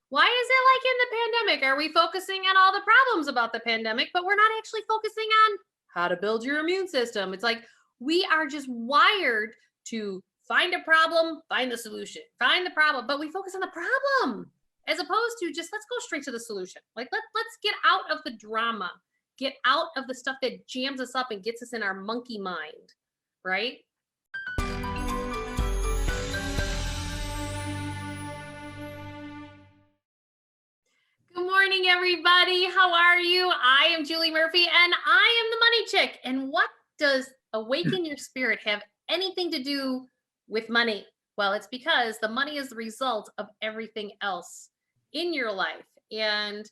Why is it like in the pandemic? Are we focusing on all the problems about the pandemic, but we're not actually focusing on how to build your immune system? It's like we are just wired to find a problem, find the solution, find the problem, but we focus on the problem as opposed to just let's go straight to the solution. Like let's get out of the drama, get out of the stuff that jams us up and gets us in our monkey mind, right? Good morning, everybody. How are you? I am Julie Murphy, and I am the money chick. And what does awaken your spirit have anything to do with money? Well, it's because the money is the result of everything else in your life. And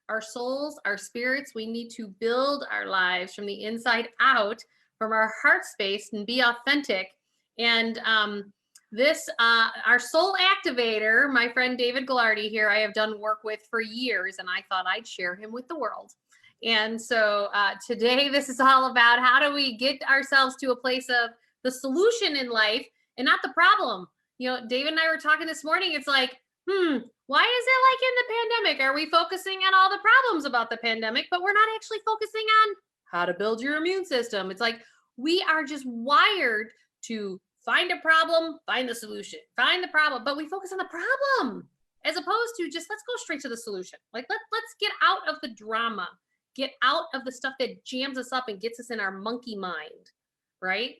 our souls, our spirits, we need to build our lives from the inside out, from our heart space, and be authentic. And our soul activator, my friend David Ghilardi here, I have done work with for years, and I thought I'd share him with the world. And so today, this is all about how do we get ourselves to a place of the solution in life and not the problem. You know, David and I were talking this morning. It's like, why is it like in the pandemic? Are we focusing on all the problems about the pandemic, but we're not actually focusing on how to build your immune system? It's like we are just wired to find a problem, find the solution, find the problem, but we focus on the problem as opposed to just let's go straight to the solution. Like let's get out of the drama, get out of the stuff that jams us up and gets us in our monkey mind, right?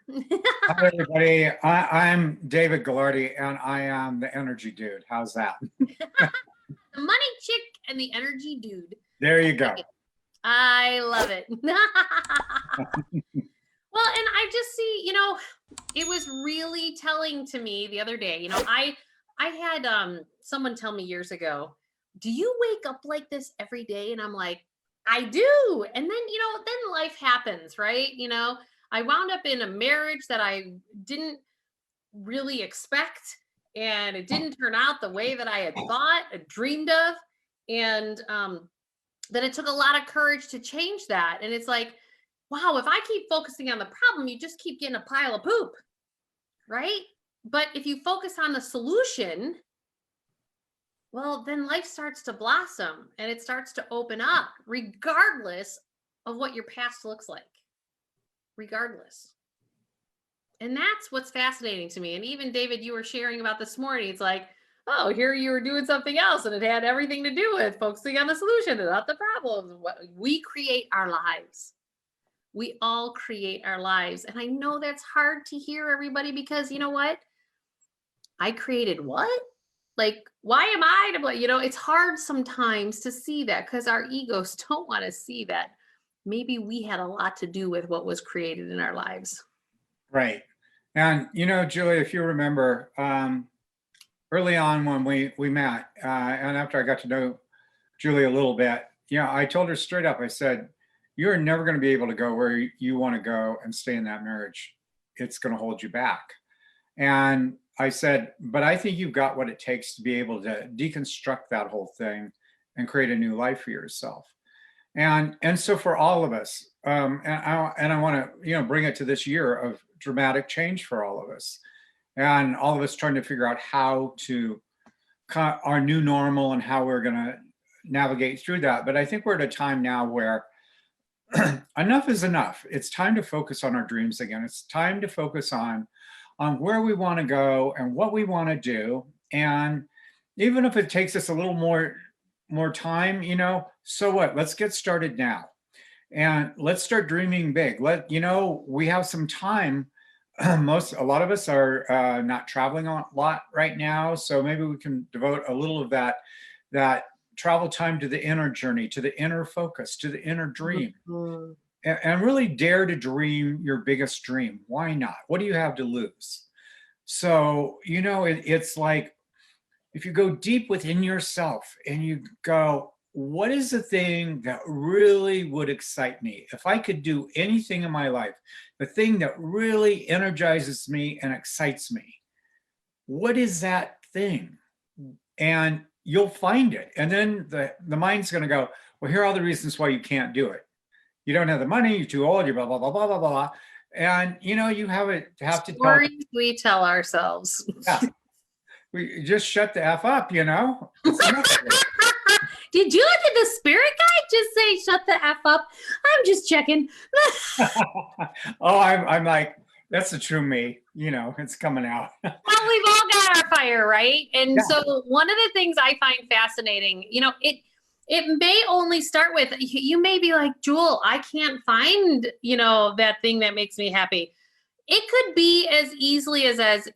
Hi, everybody. I'm David Ghilardi, and I am the energy dude. How's that? The money chick and the energy dude. There you go. I love it. Well, and I just see, it was really telling to me the other day. I had someone tell me years ago, do you wake up like this every day? And I'm like, I do. And then, then life happens, right? I wound up in a marriage that I didn't really expect, and it didn't turn out the way that I had thought, dreamed of. And then it took a lot of courage to change that. And it's like, wow, if I keep focusing on the problem, you just keep getting a pile of poop, right? But if you focus on the solution, well, then life starts to blossom and it starts to open up, regardless of what your past looks like, regardless. And that's what's fascinating to me. And even David, you were sharing about this morning, it's like, oh, here you were doing something else and it had everything to do with focusing on the solution and not the problem. We create our lives. We all create our lives. And I know that's hard to hear, everybody, because you know what? I created what? Like, why am I to blame? It's hard sometimes to see that because our egos don't want to see that. Maybe we had a lot to do with what was created in our lives. Right. And, Julie, if you remember, early on when we met, and after I got to know Julie a little bit, I told her straight up, I said, you're never going to be able to go where you want to go and stay in that marriage. It's going to hold you back. And I said, but I think you've got what it takes to be able to deconstruct that whole thing and create a new life for yourself. And so for all of us, and I want to, bring it to this year of dramatic change for all of us, and all of us trying to figure out how to our new normal and how we're going to navigate through that. But I think we're at a time now where enough is enough. It's time to focus on our dreams again. It's time to focus on where we want to go and what we want to do. And even if it takes us a little more time, so what? Let's get started now. And let's start dreaming big. We have some time. A lot of us are not traveling a lot right now. So maybe we can devote a little of that travel time to the inner journey, to the inner focus, to the inner dream, and really dare to dream your biggest dream. Why not? What do you have to lose? So, it's like, if you go deep within yourself and you go, what is the thing that really would excite me? If I could do anything in my life, the thing that really energizes me and excites me, what is that thing? And you'll find it. And then the mind's going to go, well, here are all the reasons why you can't do it. You don't have the money, you're too old, you're blah, blah, blah, blah, blah, blah. And, you have to stories we tell ourselves. Yeah. we just shut the F up, you know? It's enough. Did the spirit guy just say shut the F up? I'm just checking. Oh, I'm like, that's the true me, you know, it's coming out. Well, we've all got our fire, right? And Yeah. so one of the things I find fascinating, it may only start with, you may be like, Jewel, I can't find, that thing that makes me happy. It could be as easily as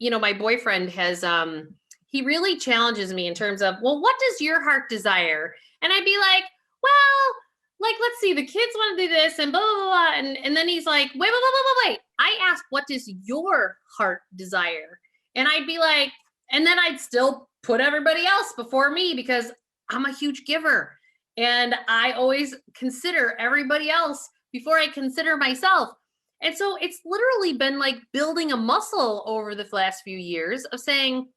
my boyfriend has he really challenges me in terms of, well, what does your heart desire? And I'd be like, well, like, let's see, the kids want to do this and blah, blah, blah. And then he's like, wait. I asked, what does your heart desire? And I'd be like, and then I'd still put everybody else before me because I'm a huge giver. And I always consider everybody else before I consider myself. And so it's literally been like building a muscle over the last few years of saying,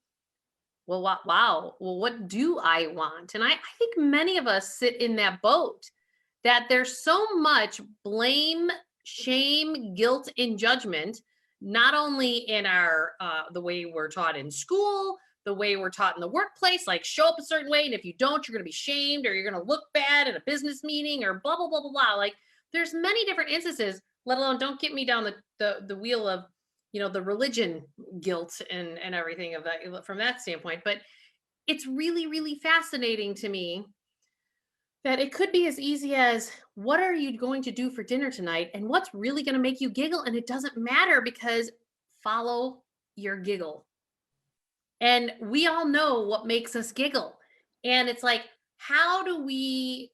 well, wow, well, what do I want? And I think many of us sit in that boat, that there's so much blame, shame, guilt, and judgment, not only in our the way we're taught in school, the way we're taught in the workplace, like show up a certain way, and if you don't, you're going to be shamed, or you're going to look bad at a business meeting, or blah blah blah blah blah. Like there's many different instances. Let alone, don't get me down the wheel of the religion guilt and everything of that from that standpoint. But it's really, really fascinating to me that it could be as easy as, what are you going to do for dinner tonight? And what's really going to make you giggle? And it doesn't matter, because follow your giggle. And we all know what makes us giggle. And it's like, how do we,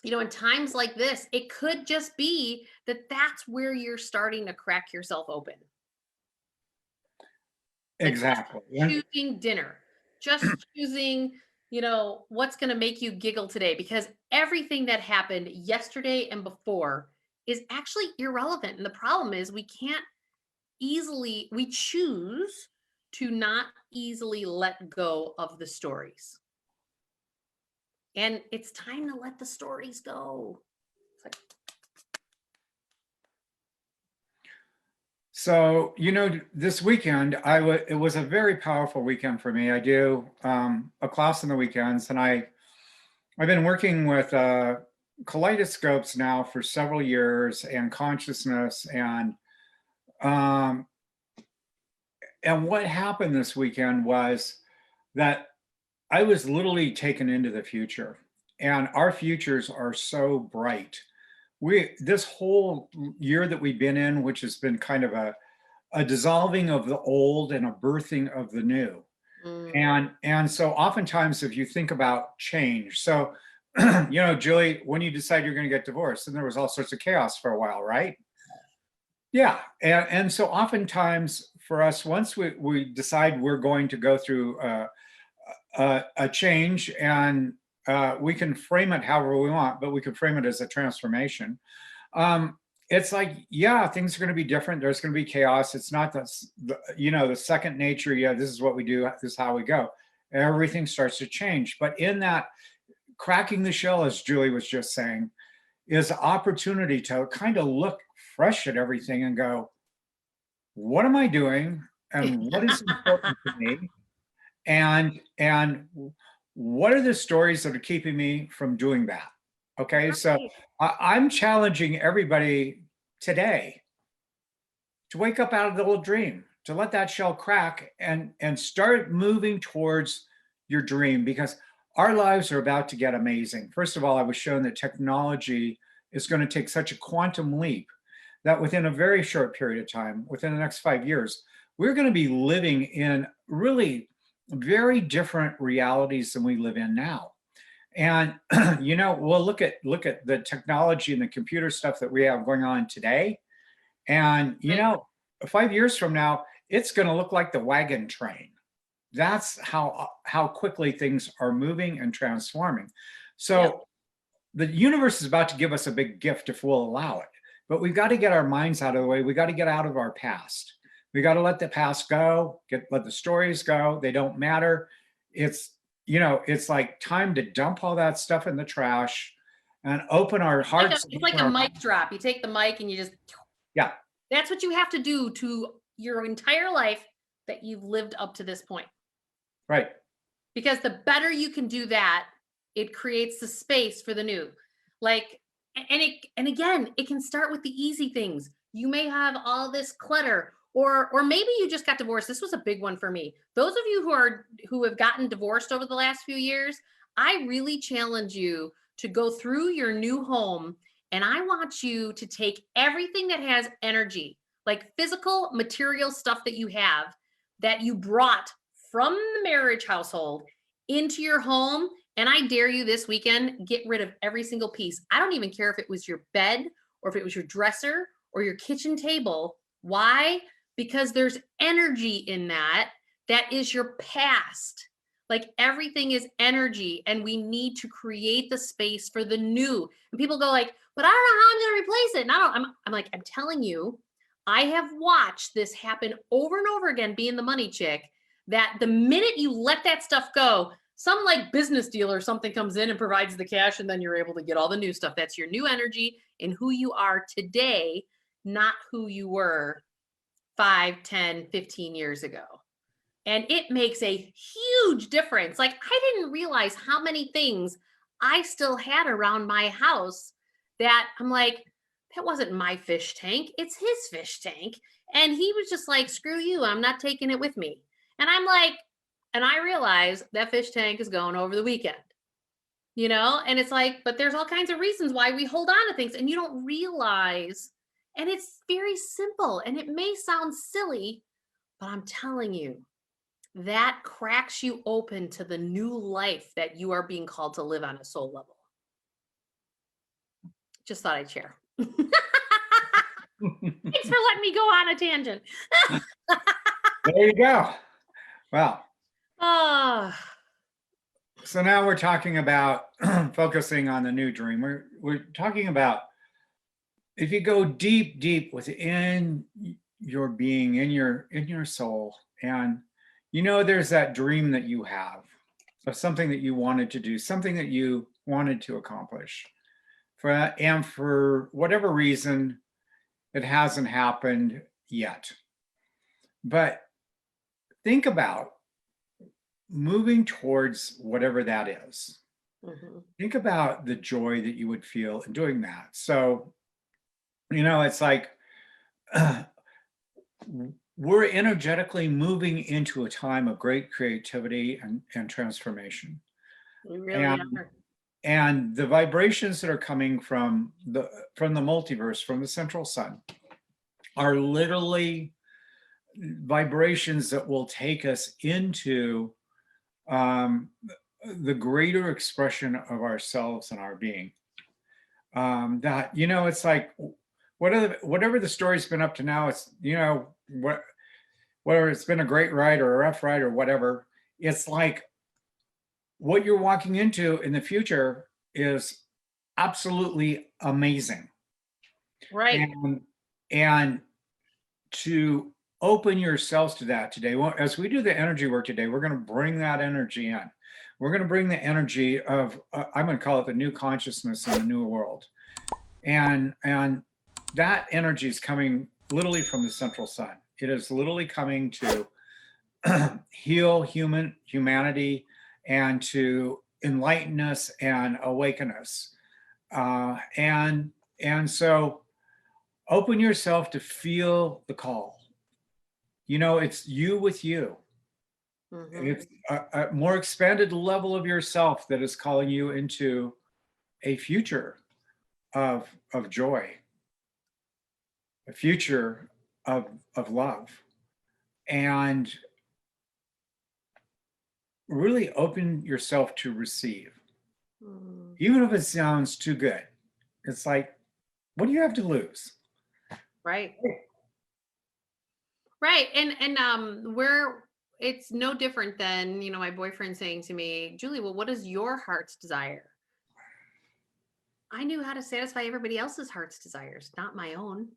in times like this, it could just be that that's where you're starting to crack yourself open. Exactly. Just choosing dinner, just choosing, what's going to make you giggle today, because everything that happened yesterday and before is actually irrelevant. And the problem is we choose to not easily let go of the stories. And it's time to let the stories go. So, this weekend, it was a very powerful weekend for me. I do a class on the weekends, and I've been working with kaleidoscopes now for several years, and consciousness, and what happened this weekend was that I was literally taken into the future, and our futures are so bright. This whole year that we've been in, which has been kind of a dissolving of the old and a birthing of the new. And so oftentimes, if you think about change, so Julie, when you decide you're going to get divorced, and there was all sorts of chaos for a while, right? Yeah. And so oftentimes for us, once we decide we're going to go through a change, and we can frame it however we want, but we can frame it as a transformation. It's like, yeah, things are going to be different. There's going to be chaos. It's not the second nature. Yeah, this is what we do. This is how we go. Everything starts to change. But in that cracking the shell, as Julie was just saying, is an opportunity to kind of look fresh at everything and go, what am I doing? And what is important to me? And what are the stories that are keeping me from doing that? Okay, so I'm challenging everybody today to wake up out of the old dream, to let that shell crack and start moving towards your dream, because our lives are about to get amazing. First of all, I was shown that technology is going to take such a quantum leap that within a very short period of time, within the next 5 years, we're going to be living in really very different realities than we live in now. And we'll look at the technology and the computer stuff that we have going on today, and 5 years from now, it's going to look like the wagon train. That's how quickly things are moving and transforming. So the universe is about to give us a big gift if we'll allow it. But we've got to get our minds out of the way. We got to get out of our past. We got to let the past go, let the stories go. They don't matter. It's like time to dump all that stuff in the trash and open our hearts. It's like a mic drop. You take the mic and you just, yeah. That's what you have to do to your entire life. that you've lived up to this point. Right. Because the better you can do that, it creates the space for the new. Like, and again, it can start with the easy things. You may have all this clutter, or maybe you just got divorced. This was a big one for me. Those of you who have gotten divorced over the last few years, I really challenge you to go through your new home, and I want you to take everything that has energy, like physical material stuff that you have that you brought from the marriage household into your home. And I dare you this weekend, get rid of every single piece. I don't even care if it was your bed or if it was your dresser or your kitchen table. Why? Because there's energy in that. That is your past. Like, everything is energy, and we need to create the space for the new. And people go like, but I don't know how I'm going to replace it. And I'm like, I'm telling you, I have watched this happen over and over again, being the money chick, that the minute you let that stuff go, some like business deal or something comes in and provides the cash, and then you're able to get all the new stuff. That's your new energy in who you are today, not who you were 5, 10, 15 years ago. And it makes a huge difference. Like, I didn't realize how many things I still had around my house that I'm like, that wasn't my fish tank. It's his fish tank. And he was just like, screw you. I'm not taking it with me. And I'm like, and I realize that fish tank is going over the weekend, and it's like, but there's all kinds of reasons why we hold on to things, and you don't realize. And it's very simple, and it may sound silly, but I'm telling you, that cracks you open to the new life that you are being called to live on a soul level. Just thought I'd share. Thanks for letting me go on a tangent. There you go. Well, so now we're talking about focusing on the new dream. We're talking about, if you go deep within your being, in your soul, and there's that dream that you have of something that you wanted to do, something that you wanted to accomplish, and for whatever reason, it hasn't happened yet. But think about moving towards whatever that is. Mm-hmm. Think about the joy that you would feel in doing that. So, it's like we're energetically moving into a time of great creativity and transformation. We really are. And the vibrations that are coming from the multiverse, from the central sun, are literally vibrations that will take us into the greater expression of ourselves and our being. That, it's like, whatever the story's been up to now, it's, whether it's been a great ride or a rough ride or whatever, it's like what you're walking into in the future is absolutely amazing. Right. And to open yourselves to that today, as we do the energy work today, we're going to bring that energy in. We're going to bring the energy of, I'm going to call it the new consciousness in the new world. And that energy is coming literally from the central sun. It is literally coming to heal humanity and to enlighten us and awaken us. And so open yourself to feel the call. It's you with you. Mm-hmm. It's a more expanded level of yourself that is calling you into a future of joy, a future of love, and really open yourself to receive. Even if it sounds too good, it's like, what do you have to lose? Right. Right. And where it's no different than, my boyfriend saying to me, Julie, well, what is your heart's desire? I knew how to satisfy everybody else's heart's desires, not my own.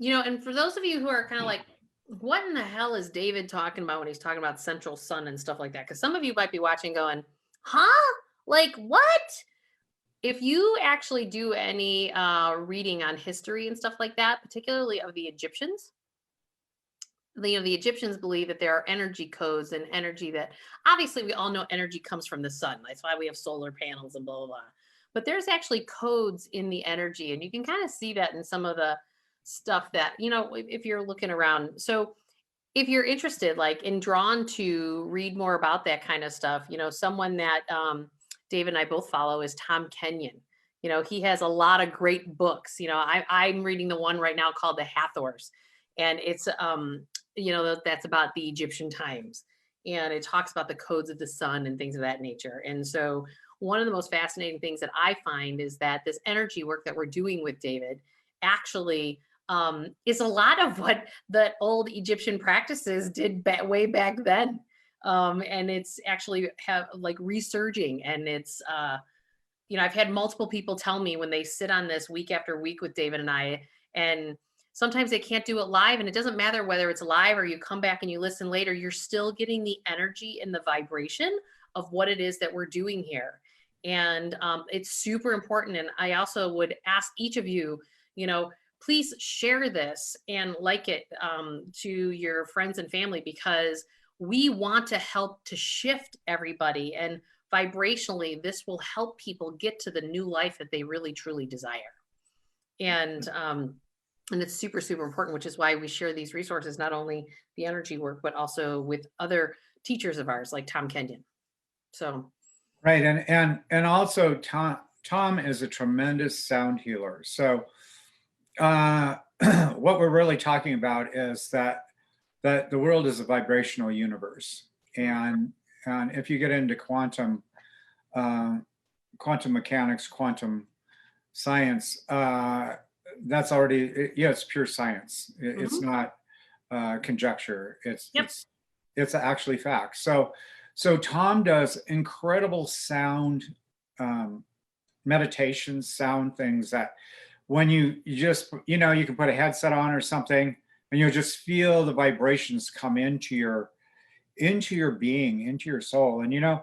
And for those of you who are kind of like, what in the hell is David talking about when he's talking about central sun and stuff like that? Because some of you might be watching going, huh? Like, what? If you actually do any reading on history and stuff like that, particularly of the Egyptians, the Egyptians believe that there are energy codes and energy that obviously we all know energy comes from the sun. That's why we have solar panels and blah, blah, blah. But there's actually codes in the energy. And you can kind of see that in some of the stuff that, if you're looking around. So if you're interested, like, and drawn to read more about that kind of stuff, someone that David and I both follow is Tom Kenyon. He has a lot of great books. I'm reading the one right now called The Hathors, and it's that's about the Egyptian times, and it talks about the codes of the sun and things of that nature. And so one of the most fascinating things that I find is that this energy work that we're doing with David actually is a lot of what the old Egyptian practices did way back then. And it's actually have like resurging, and it's I've had multiple people tell me when they sit on this week after week with David and I, and sometimes they can't do it live, and it doesn't matter whether it's live or you come back and you listen later, you're still getting the energy and the vibration of what it is that we're doing here. And it's super important. And I also would ask each of you, please share this and like it to your friends and family, because we want to help to shift everybody. And vibrationally, this will help people get to the new life that they really, truly desire. And it's super, super important, which is why we share these resources, not only the energy work, but also with other teachers of ours, like Tom Kenyon. So. Right. And also Tom is a tremendous sound healer. So what we're really talking about is that the world is a vibrational universe. And if you get into quantum mechanics, quantum science, that's already, it's pure science. It's not conjecture. It's actually fact. So Tom does incredible sound meditations, sound things that when you just, you can put a headset on or something, and you'll just feel the vibrations come into your being, into your soul. And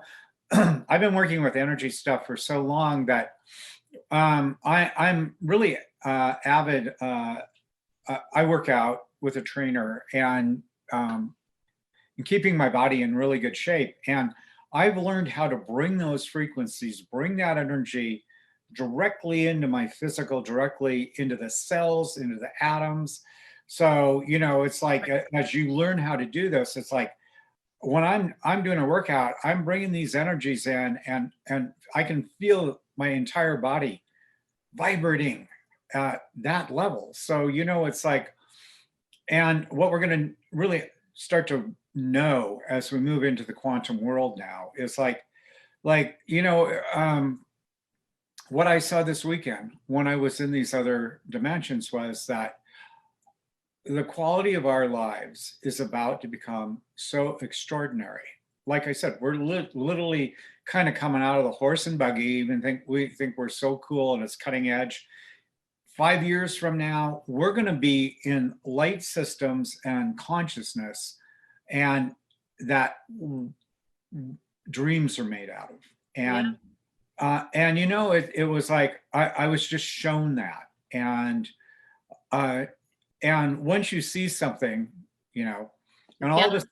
I've been working with energy stuff for so long that I'm really avid. I work out with a trainer and keeping my body in really good shape. And I've learned how to bring those frequencies, bring that energy directly into my physical, directly into the cells, into the atoms. So, it's like, as you learn how to do this, it's like when I'm doing a workout, I'm bringing these energies in, and I can feel my entire body vibrating at that level. So, it's like, and what we're going to really start to know as we move into the quantum world now is what I saw this weekend when I was in these other dimensions was that the quality of our lives is about to become so extraordinary. Like I said, we're literally kind of coming out of the horse and buggy. We think we're so cool and it's cutting edge. 5 years from now, we're going to be in light systems and consciousness, and that dreams are made out of. And it was like I was just shown that. And once you see something, and all this,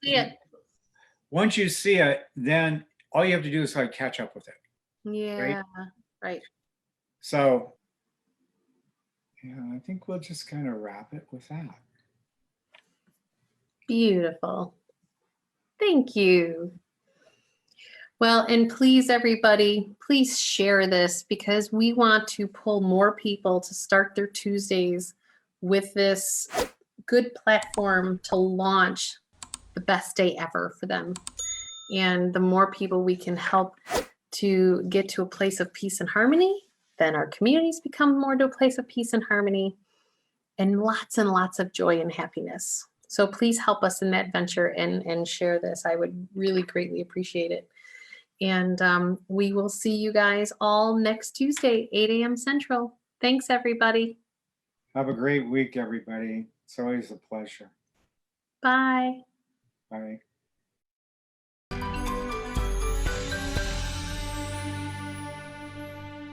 once you see it, then all you have to do is catch up with it. Yeah. Right. So, I think we'll just kind of wrap it with that. Beautiful. Thank you. Well, and please, everybody, please share this, because we want to pull more people to start their Tuesdays with this good platform to launch the best day ever for them. And the more people we can help to get to a place of peace and harmony, then our communities become more to a place of peace and harmony, and lots of joy and happiness. So please help us in that venture and share this. I would really greatly appreciate it. And we will see you guys all next Tuesday, 8 a.m. Central. Thanks, everybody. Have a great week, everybody. It's always a pleasure. Bye. Bye.